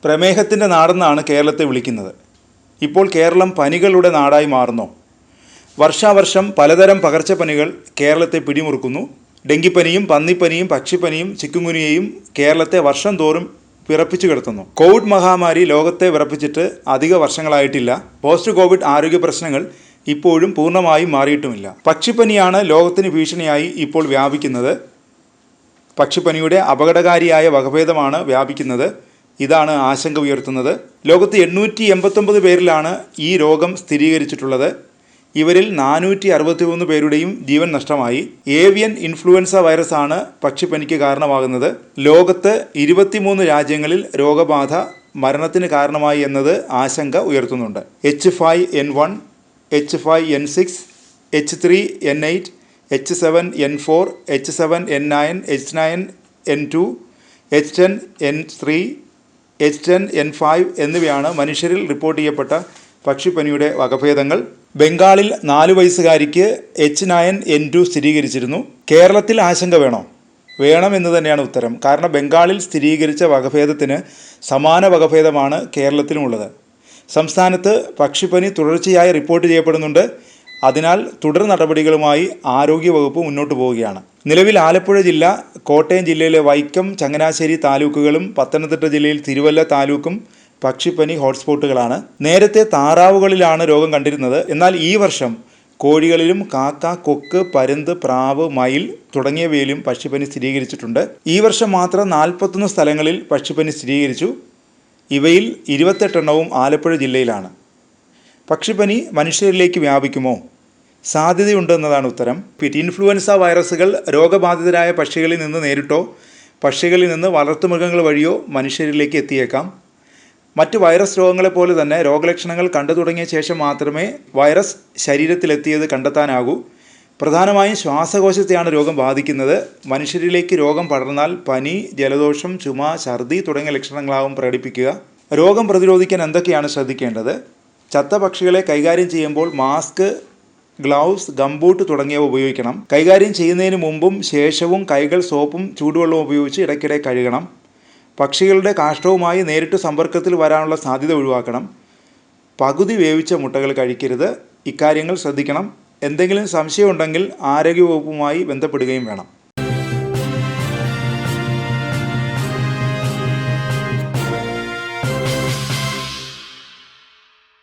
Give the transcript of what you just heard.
പ്രമേഹത്തിൻ്റെ നാടെന്നാണ് കേരളത്തെ വിളിക്കുന്നത്. ഇപ്പോൾ കേരളം പനികളുടെ നാടായി മാറുന്നു. വർഷാവർഷം പലതരം പകർച്ചപ്പനികൾ കേരളത്തെ പിടിമുറുക്കുന്നു. ഡെങ്കിപ്പനിയും പന്നിപ്പനിയും പക്ഷിപ്പനിയും ചിക്കുൻഗുനിയയും കേരളത്തെ വർഷം തോറും വിറപ്പിച്ചു കിടത്തുന്നു. കോവിഡ് മഹാമാരി ലോകത്തെ വിറപ്പിച്ചിട്ട് അധിക വർഷങ്ങളായിട്ടില്ല. പോസ്റ്റ് കോവിഡ് ആരോഗ്യ പ്രശ്നങ്ങൾ ഇപ്പോഴും പൂർണ്ണമായും മാറിയിട്ടുമില്ല. പക്ഷിപ്പനിയാണ് ലോകത്തിന് ഭീഷണിയായി ഇപ്പോൾ വ്യാപിക്കുന്നത്. പക്ഷിപ്പനിയുടെ അപകടകാരിയായ വകഭേദമാണ് വ്യാപിക്കുന്നത്. ഇതാണ് ആശങ്ക ഉയർത്തുന്നത്. ലോകത്ത് 889 പേരിലാണ് ഈ രോഗം സ്ഥിരീകരിച്ചിട്ടുള്ളത്. ഇവരിൽ 461 പേരുടെയും ജീവൻ നഷ്ടമായി. ഏവിയൻ ഇൻഫ്ലുവൻസ വൈറസാണ് പക്ഷിപ്പനിക്ക് കാരണമാകുന്നത്. ലോകത്ത് 23 രാജ്യങ്ങളിൽ രോഗബാധ മരണത്തിന് കാരണമായി എന്നത് ആശങ്ക ഉയർത്തുന്നുണ്ട്. H5N1, H5N6, H3N8, H7N4, H7N9, H9N2, H10N3, H10N5 എന്നിവയാണ് മനുഷ്യരിൽ റിപ്പോർട്ട് ചെയ്യപ്പെട്ട പക്ഷിപ്പനിയുടെ വകഭേദങ്ങൾ. ബംഗാളിൽ 4 വയസ്സുകാരിക്ക് H9N2 സ്ഥിരീകരിച്ചിരുന്നു. കേരളത്തിൽ ആശങ്ക വേണോ? വേണമെന്ന് തന്നെയാണ് ഉത്തരം. കാരണം ബംഗാളിൽ സ്ഥിരീകരിച്ച വകഭേദത്തിന് സമാന വകഭേദമാണ് കേരളത്തിലുമുള്ളത്. സംസ്ഥാനത്ത് പക്ഷിപ്പനി തുടർച്ചയായി റിപ്പോർട്ട് ചെയ്യപ്പെടുന്നുണ്ട്. അതിനാൽ തുടർ നടപടികളുമായി ആരോഗ്യവകുപ്പ് മുന്നോട്ട് പോവുകയാണ്. നിലവിൽ ആലപ്പുഴ ജില്ല, കോട്ടയം ജില്ലയിലെ വൈക്കം, ചങ്ങനാശ്ശേരി താലൂക്കുകളും പത്തനംതിട്ട ജില്ലയിൽ തിരുവല്ല താലൂക്കും പക്ഷിപ്പനി ഹോട്ട്സ്പോട്ടുകളാണ്. നേരത്തെ താറാവുകളിലാണ് രോഗം കണ്ടിരുന്നത്. എന്നാൽ ഈ വർഷം കോഴികളിലും കാക്ക, കൊക്ക്, പരുന്ത്, പ്രാവ്, മയിൽ തുടങ്ങിയവയിലും പക്ഷിപ്പനി സ്ഥിരീകരിച്ചിട്ടുണ്ട്. ഈ വർഷം മാത്രം 41 സ്ഥലങ്ങളിൽ പക്ഷിപ്പനി സ്ഥിരീകരിച്ചു. ഇവയിൽ 28 എണ്ണവും ആലപ്പുഴ ജില്ലയിലാണ്. പക്ഷിപ്പനി മനുഷ്യരിലേക്ക് വ്യാപിക്കുമോ? സാധ്യതയുണ്ടെന്നതാണ് ഉത്തരം. ഇൻഫ്ലുവൻസ വൈറസുകൾ രോഗബാധിതരായ പക്ഷികളിൽ നിന്ന് നേരിട്ടോ പക്ഷികളിൽ നിന്ന് വളർത്തുമൃഗങ്ങൾ വഴിയോ മനുഷ്യരിലേക്ക് എത്തിയേക്കാം. മറ്റ് വൈറസ് രോഗങ്ങളെപ്പോലെ തന്നെ രോഗലക്ഷണങ്ങൾ കണ്ടു തുടങ്ങിയ ശേഷം മാത്രമേ വൈറസ് ശരീരത്തിലെത്തിയത് കണ്ടെത്താനാകൂ. പ്രധാനമായും ശ്വാസകോശത്തെയാണ് രോഗം ബാധിക്കുന്നത്. മനുഷ്യരിലേക്ക് രോഗം പടർന്നാൽ പനി, ജലദോഷം, ചുമ, ഛർദി തുടങ്ങിയ ലക്ഷണങ്ങളാവും പ്രകടിപ്പിക്കുക. രോഗം പ്രതിരോധിക്കാൻ എന്തൊക്കെയാണ് ശ്രദ്ധിക്കേണ്ടത്? ചത്ത പക്ഷികളെ കൈകാര്യം ചെയ്യുമ്പോൾ മാസ്ക്, ഗ്ലൗസ്, ഗംബൂട്ട് തുടങ്ങിയവ ഉപയോഗിക്കണം. കൈകാര്യം ചെയ്യുന്നതിന് മുമ്പും ശേഷവും കൈകൾ സോപ്പും ചൂടുവെള്ളവും ഉപയോഗിച്ച് ഇടയ്ക്കിടെ കഴുകണം. പക്ഷികളുടെ കാഷ്ടവുമായി നേരിട്ട് സമ്പർക്കത്തിൽ വരാനുള്ള സാധ്യത ഒഴിവാക്കണം. പകുതി വേവിച്ച മുട്ടകൾ കഴിക്കരുത്. ഇക്കാര്യങ്ങൾ ശ്രദ്ധിക്കണം. എന്തെങ്കിലും സംശയമുണ്ടെങ്കിൽ ആരോഗ്യവകുപ്പുമായി ബന്ധപ്പെടുകയും വേണം.